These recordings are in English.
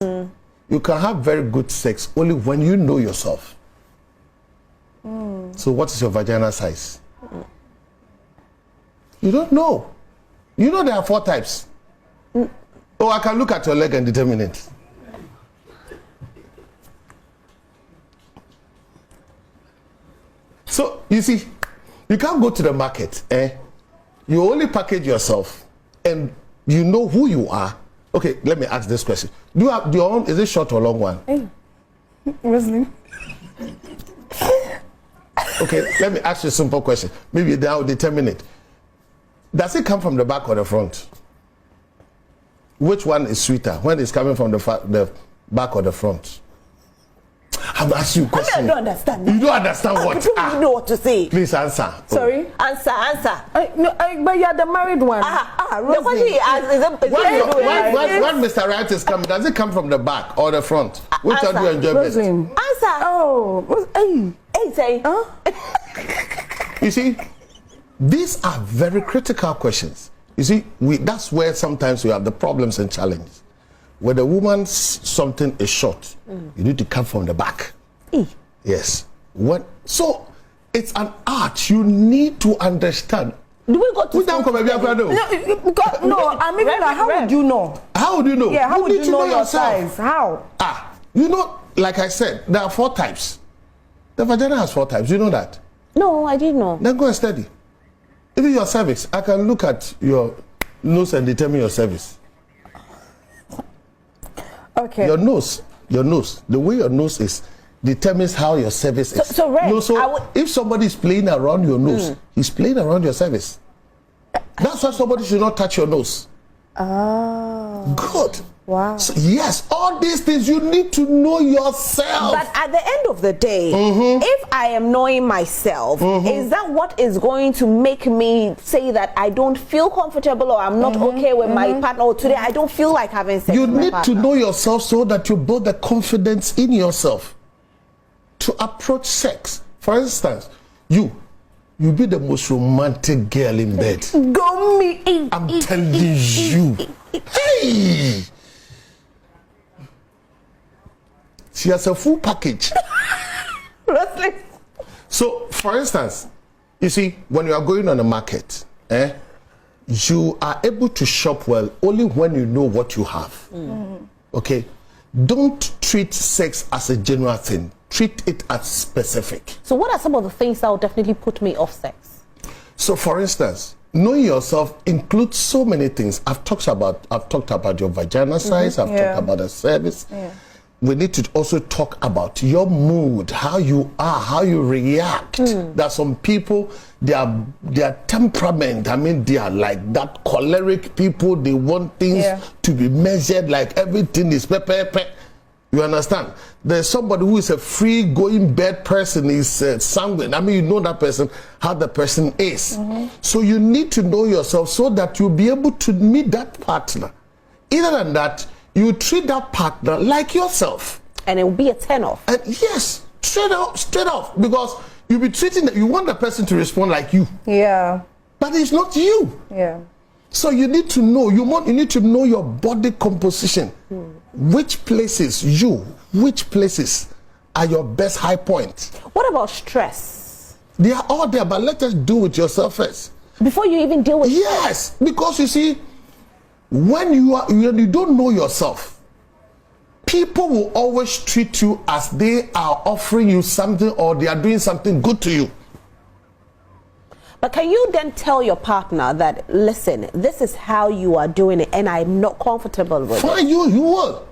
You can have very good sex only when you know yourself. So what is your vagina size? You don't know. You know there are 4 types. Oh, I can look at your leg and determine it. So, you see, you can't go to the market. You only package yourself and you know who you are. Okay, let me ask this question. Do you have your own, is it short or long one? Rosalind. Okay, let me ask you a simple question. Maybe that will determine it. Does it come from the back or the front? Which one is sweeter? When it's coming from the back or the front? I'm asking you a question. I don't understand. You don't understand what? You know what to say. Please answer. Sorry? Answer. But you're the married one. The question he asked is when Mr. Right is coming, does it come from the back or the front? Which one do you enjoy best? Answer. Oh, Hey, say. You see, these are very critical questions. You see, that's where sometimes we have the problems and challenges. When the woman's something is short, you need to come from the back. Yes. So it's an art. You need to understand. Do we go to no, I mean, how would you know? How would you know? Yeah, how would you know your size? How? You know, like I said, there are 4 types. The vagina has 4 types. You know that? No, I didn't know. Then go and study. Even your cervix, I can look at your nose and determine your cervix. Okay. Your nose, the way your nose is determines how your cervix is. So if somebody is playing around your nose, he's playing around your cervix. That's why somebody should not touch your nose. Oh. Good. Wow. So, yes, all these things you need to know yourself. But at the end of the day, if I am knowing myself, is that what is going to make me say that I don't feel comfortable or I'm not okay with my partner, or today I don't feel like having sex You with my need partner? to know yourself so that you build the confidence in yourself to approach sex. For instance, you be the most romantic girl in bed. Go me. I'm telling you. Hey! She has a full package. So, for instance, you see, when you are going on the market, you are able to shop well only when you know what you have. Okay? Don't treat sex as a general thing. Treat it as specific. So what are some of the things that will definitely put me off sex? So, for instance, knowing yourself includes so many things. I've talked about your vagina size. I've talked about the cervix. We need to also talk about your mood, how you are, how you react. There are some people, their temperament, I mean, they are like that choleric people. They want things to be measured, like everything is pepper. You understand? There's somebody who is a free-going bed person, is sanguine. I mean, you know that person, how the person is. So you need to know yourself so that you'll be able to meet that partner. Other than that, you treat that partner like yourself. And it will be a turn-off. And yes, straight off. Because you'll be treating, you want the person to respond like you. Yeah. But it's not you. Yeah. So you need to know, you need to know your body composition. Which places are your best high point? What about stress? They are all there, but let us do it yourself first. Before you even deal with Yes, because you see, when you don't know yourself, people will always treat you as they are offering you something or they are doing something good to you. But can you then tell your partner that, listen, this is how you are doing it and I'm not comfortable with it? Fine, you will.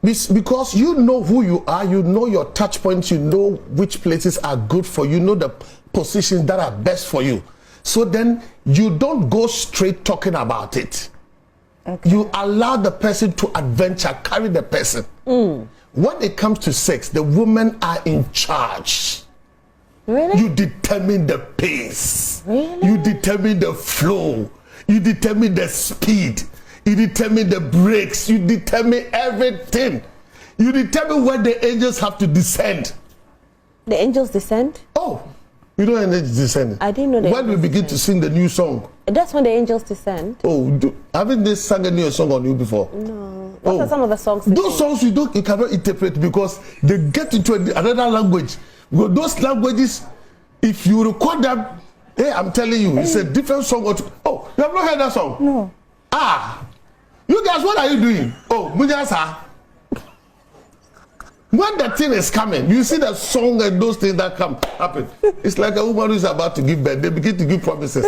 Because you know who you are, you know your touch points, you know which places are good for you, know the positions that are best for you. So then you don't go straight talking about it. Okay. You allow the person to adventure, carry the person. When it comes to sex, the women are in charge. Really? You determine the pace. Really? You determine the flow. You determine the speed. You determine the brakes. You determine everything. You determine when the angels have to descend. The angels descend? Oh, you know angels descend. I didn't know that. When we begin to sing the new song. That's when the angels descend? Oh, haven't they sung a new song on you before? No. What are some of the songs? Those songs you cannot interpret because they get into another language. Because those languages, if you record them, hey, I'm telling you, it's a different song. Oh, you have not heard that song? No. You guys, what are you doing? Oh, Mujasa. When the thing is coming, you see the song and those things that happen. It's like a woman who is about to give birth. They begin to give promises.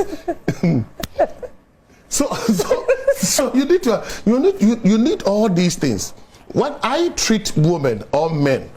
So you need all these things. When I treat women or men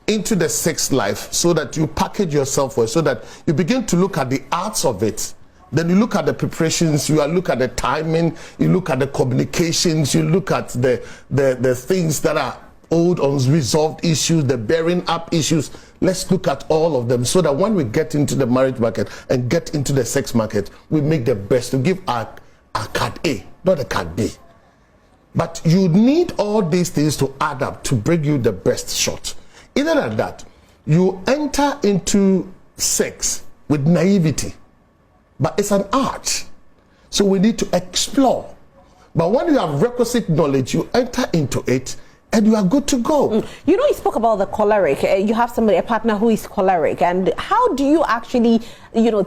into the sex life so that you package yourself well, so that you begin to look at the arts of it. Then you look at the preparations, you look at the timing, you look at the communications, you look at the things that are old unresolved issues, the bearing up issues. Let's look at all of them so that when we get into the marriage market and get into the sex market, we make the best to give our card A, not a card B. But you need all these things to add up to bring you the best shot. Other than that, you enter into sex with naivety, but it's an art. So we need to explore. But when you have requisite knowledge, you enter into it and you are good to go. You know, you spoke about the choleric. You have a partner who is choleric. And how do you actually,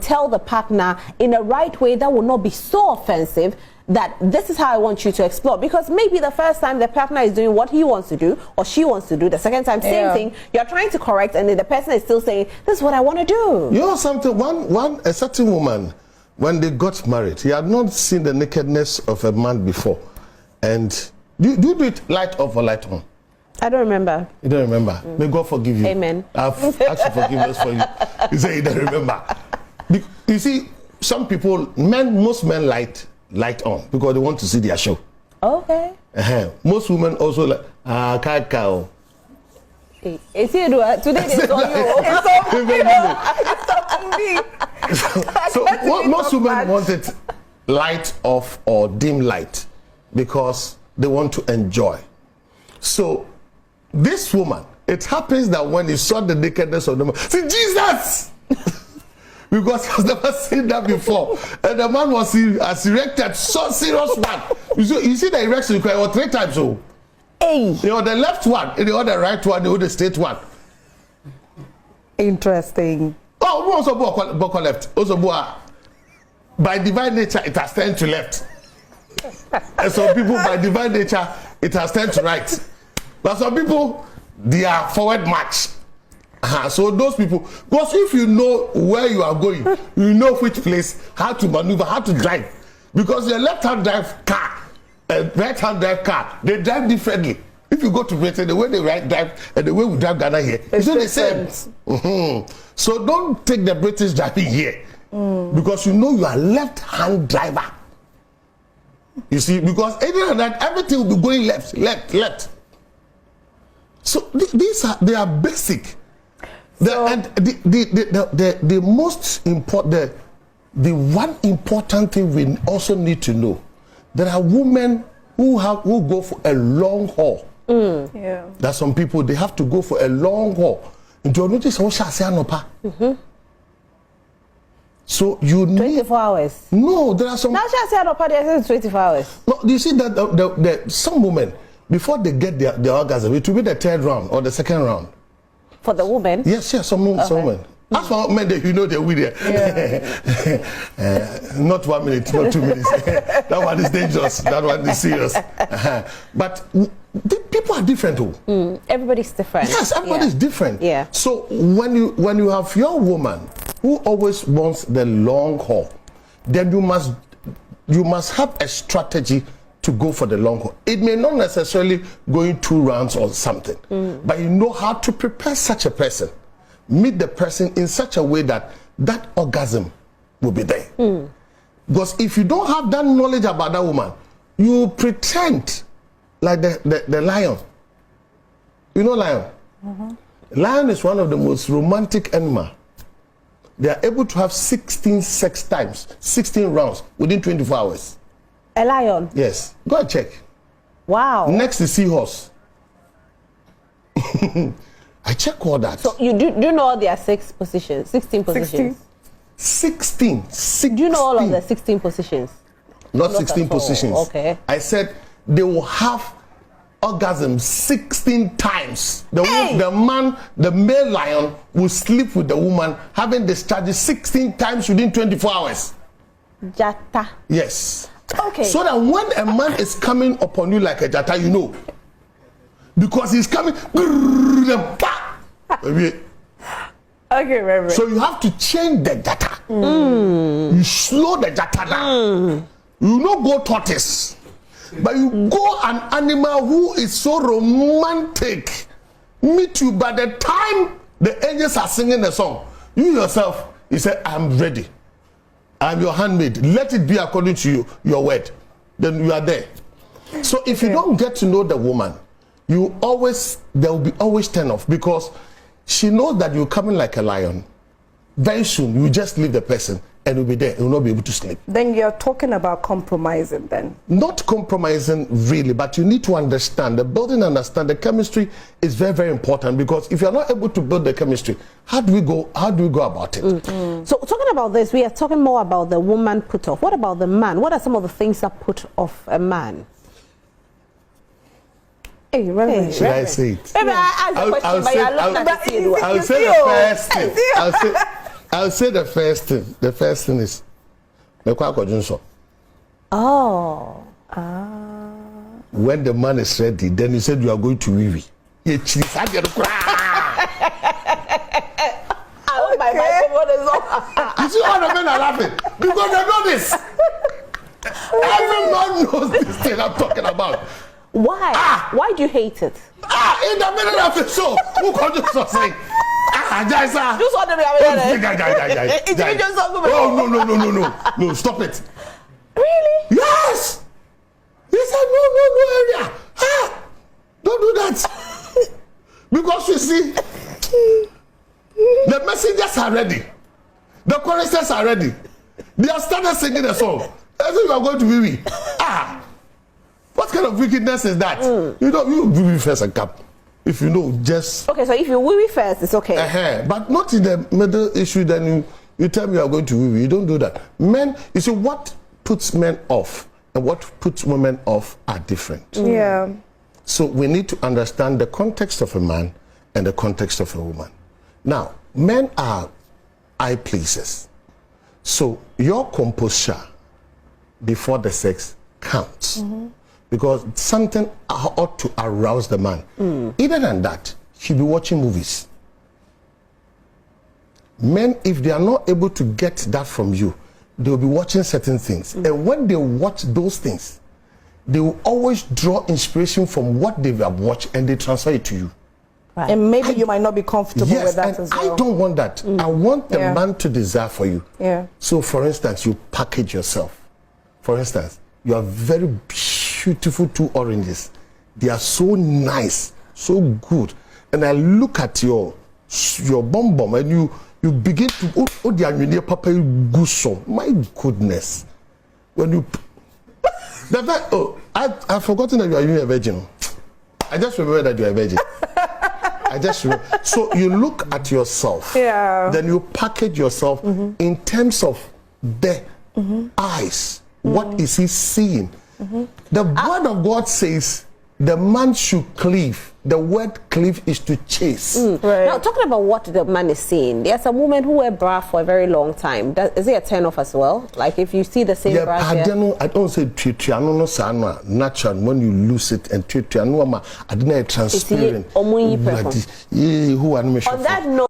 tell the partner in a right way that will not be so offensive that this is how I want you to explore? Because maybe the first time the partner is doing what he wants to do or she wants to do, the second time, same thing, you're trying to correct, and then the person is still saying, this is what I want to do. You know something, a certain woman, when they got married, he had not seen the nakedness of a man before. And do you do it light off or light on? I don't remember. You don't remember? May God forgive you. Amen. I've asked for forgiveness for you. You say you don't remember. You see, some people, most men light on because they want to see their show. Okay. Most women also like, kakao. Is it today they saw you? It's so most women want it light off or dim light because they want to enjoy. So this woman, it happens that when he saw the nakedness of the man, see Jesus, because I've never seen that before, and the man was as erected, so serious one. You see the erection required 3 times. So, the left one, the right one, the straight one. Interesting. Oh, also boko left. Also, by divine nature, it has turned to left. And some people, by divine nature, it has turned to right. But some people, they are forward march. So those people, because if you know where you are going, you know which place, how to maneuver, how to drive. Because your left-hand drive car and right-hand drive car, they drive differently. If you go to Britain, the way they drive and the way we drive Ghana here, it's not the same. So don't take the British driving here. Because you know you are left-hand driver. You see, because other than that, everything will be going left. So they are basic. The most important, the one important thing we also need to know, there are women who go for a long haul. There's some people, they have to go for a long haul. So you need 24 hours. No, there are some. Now she said no, 24 hours. No, you see that some women, before they get their orgasm, it will be the 3rd round or the 2nd round. For the woman? Yes, some women. As for men, you know they're with not 1 minute, not 2 minutes. That one is dangerous. That one is serious. But people are different. Everybody's different. Yes, everybody's different. Yeah. So when you have your woman who always wants the long haul, then you must have a strategy to go for the long haul. It may not necessarily go in 2 rounds or something, but you know how to prepare such a person. Meet the person in such a way that orgasm will be there. Because if you don't have that knowledge about that woman, you pretend like the lion. You know lion? Lion is one of the most romantic animals. They are able to have 16 sex times, 16 rounds within 24 hours. A lion? Yes. Go and check. Wow. Next is seahorse. I check all that. So you do know all their 6 positions, 16 positions? 16. Do you know all of the 16 positions? Not 16 positions. Okay. I said they will have orgasm 16 times. The male lion will sleep with the woman, having discharged 16 times within 24 hours. Jata. Yes. Okay. So that when a man is coming upon you like a jata, you know. Because he's coming. Okay, Reverend. So you have to change the jata. You slow the jata down. You not go tortoise. But you go an animal who is so romantic. Meet you by the time the angels are singing the song. You yourself, you say, I'm ready. I'm your handmaid. Let it be according to your word. Then you are there. So if you don't get to know the woman, there will be always turn off, because she knows that you're coming like a lion. Very soon, you just leave the person and you'll be there. You'll not be able to sleep. Then you're talking about compromising then? Not compromising really, but you need to understand. The building and understand the chemistry is very, very important, because if you're not able to build the chemistry, how do we go about it? So talking about this, we are talking more about the woman put off. What about the man? What are some of the things that put off a man? Hey, Reverend. Should I say it? Maybe I asked the question, but you're looking at the field. I'll say the first thing. I'll say the first thing. The first thing is Oh. When the man is ready, then he said you are going to Wiwi. I hope my microphone is on. You see how the men are laughing? Because they know this. Everyone knows this thing I'm talking about. Why? Why do you hate it? In the middle of the show, who called you so saying? Jaisa. Just want to be No, stop it. Really? Yes. He said no area. Don't do that. Because you see, the messengers are ready. The choristers are ready. They have started singing the song. I think you are going to Wiwi. What kind of wickedness is that? You Wiwi first and come. If you know, just... Okay, so if you Wiwi first, it's okay. But not in the middle issue, then you tell me you are going to Wiwi. You don't do that. Men, you see, what puts men off and what puts women off are different. Yeah. So we need to understand the context of a man and the context of a woman. Now, men are eye pleasers. So your composure before the sex counts. Because something ought to arouse the man. Other than that, he'll be watching movies. Men, if they are not able to get that from you, they'll be watching certain things. And when they watch those things, they will always draw inspiration from what they have watched and they transfer it to you. Right. And maybe you might not be comfortable with that as well. I don't want that. I want the man to desire for you. Yeah. So, for instance, you package yourself. For instance, you are very beautiful 2 oranges. They are so nice, so good. And I look at your bum and you begin to papa my goodness. When you I've forgotten that you are a virgin. I just remember that you are a virgin. I just remember. So you look at yourself. Yeah. Then you package yourself in terms of the eyes. What is he seeing? The word of God says the man should cleave. The word cleave is to chase. Right. Now, talking about what the man is seeing, there's a woman who wear bra for a very long time. Is it a turn off as well? Like if you see the same bra I don't say natural when you lose it and I didn't transparent. On that note,